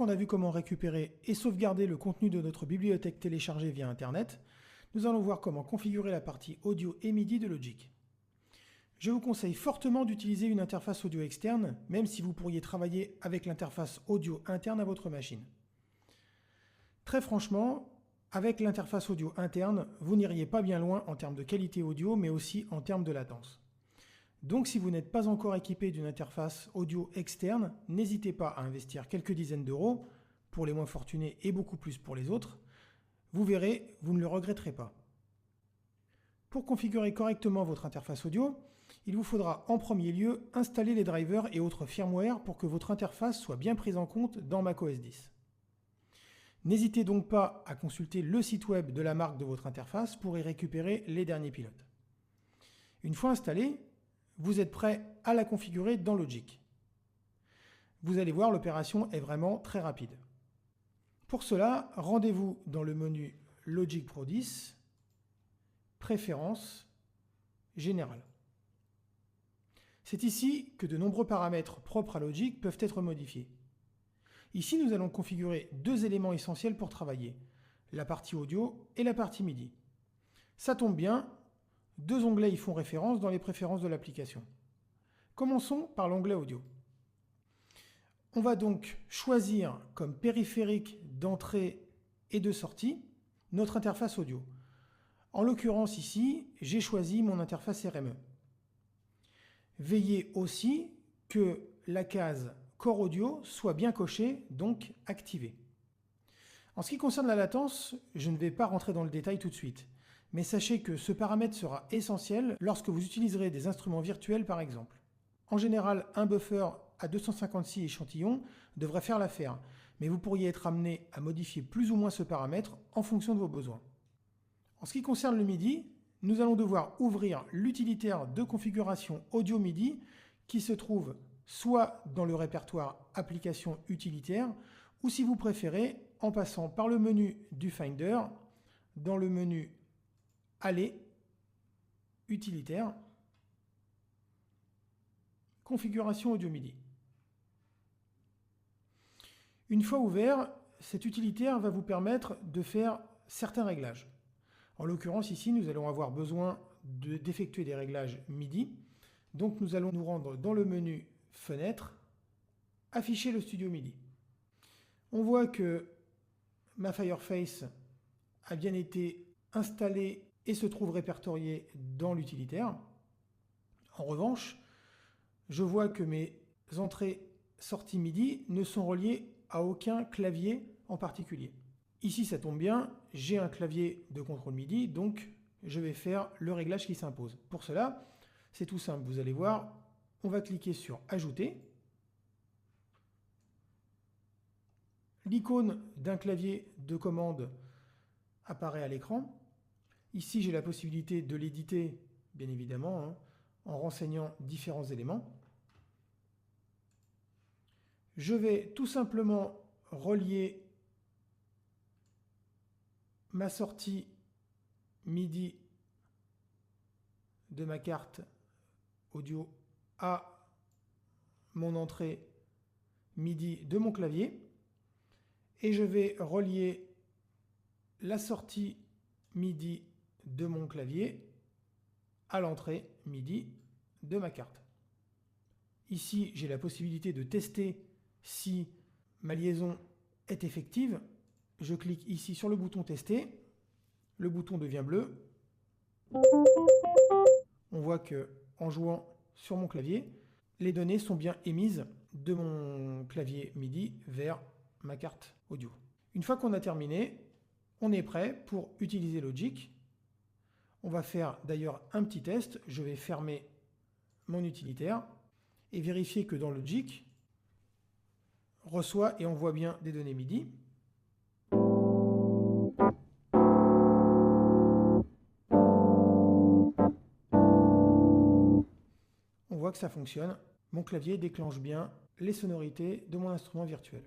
qu'on a vu comment récupérer et sauvegarder le contenu de notre bibliothèque téléchargée via Internet, nous allons voir comment configurer la partie audio et MIDI de Logic. Je vous conseille fortement d'utiliser une interface audio externe, même si vous pourriez travailler avec l'interface audio interne à votre machine. Très franchement, avec l'interface audio interne, vous n'iriez pas bien loin en termes de qualité audio, mais aussi en termes de latence. Donc si vous n'êtes pas encore équipé d'une interface audio externe, n'hésitez pas à investir quelques dizaines d'euros pour les moins fortunés et beaucoup plus pour les autres. Vous verrez, vous ne le regretterez pas. Pour configurer correctement votre interface audio, il vous faudra en premier lieu installer les drivers et autres firmware pour que votre interface soit bien prise en compte dans macOS 10. N'hésitez donc pas à consulter le site web de la marque de votre interface pour y récupérer les derniers pilotes. Une fois installée, vous êtes prêt à la configurer dans Logic. Vous allez voir, l'opération est vraiment très rapide. Pour cela, rendez-vous dans le menu Logic Pro 10, Préférences, Général. C'est ici que de nombreux paramètres propres à Logic peuvent être modifiés. Ici, nous allons configurer deux éléments essentiels pour travailler, la partie audio et la partie MIDI. Ça tombe bien, deux onglets y font référence dans les préférences de l'application. Commençons par l'onglet audio. On va donc choisir comme périphérique d'entrée et de sortie notre interface audio. En l'occurrence ici, j'ai choisi mon interface RME. Veillez aussi que la case Core Audio soit bien cochée, donc activée. En ce qui concerne la latence, je ne vais pas rentrer dans le détail tout de suite, mais sachez que ce paramètre sera essentiel lorsque vous utiliserez des instruments virtuels par exemple. En général, un buffer à 256 échantillons devrait faire l'affaire, mais vous pourriez être amené à modifier plus ou moins ce paramètre en fonction de vos besoins. En ce qui concerne le MIDI, nous allons devoir ouvrir l'utilitaire de configuration audio MIDI qui se trouve soit dans le répertoire Applications utilitaires ou si vous préférez en passant par le menu du Finder dans le menu Aller, utilitaire, configuration audio MIDI. Une fois ouvert, cet utilitaire va vous permettre de faire certains réglages. En l'occurrence ici, nous allons avoir besoin d'effectuer des réglages MIDI. Donc nous allons nous rendre dans le menu Fenêtre, afficher le studio MIDI. On voit que ma Fireface a bien été installée et se trouve répertoriée dans l'utilitaire. En revanche, je vois que mes entrées-sorties MIDI ne sont reliées à aucun clavier en particulier. Ici, ça tombe bien, j'ai un clavier de contrôle MIDI, donc je vais faire le réglage qui s'impose. Pour cela, c'est tout simple, vous allez voir, on va cliquer sur Ajouter. L'icône d'un clavier de commande apparaît à l'écran. Ici, j'ai la possibilité de l'éditer, bien évidemment, en renseignant différents éléments. Je vais tout simplement relier ma sortie MIDI de ma carte audio à mon entrée MIDI de mon clavier et je vais relier la sortie MIDI de mon clavier à l'entrée MIDI de ma carte. Ici, j'ai la possibilité de tester si ma liaison est effective. Je clique ici sur le bouton Tester, le bouton devient bleu. On voit que en jouant sur mon clavier, les données sont bien émises de mon clavier MIDI vers ma carte audio. Une fois qu'on a terminé, on est prêt pour utiliser Logic. On va faire d'ailleurs un petit test. Je vais fermer mon utilitaire et vérifier que dans Logic, reçoit et envoie bien des données MIDI. On voit que ça fonctionne. Mon clavier déclenche bien les sonorités de mon instrument virtuel.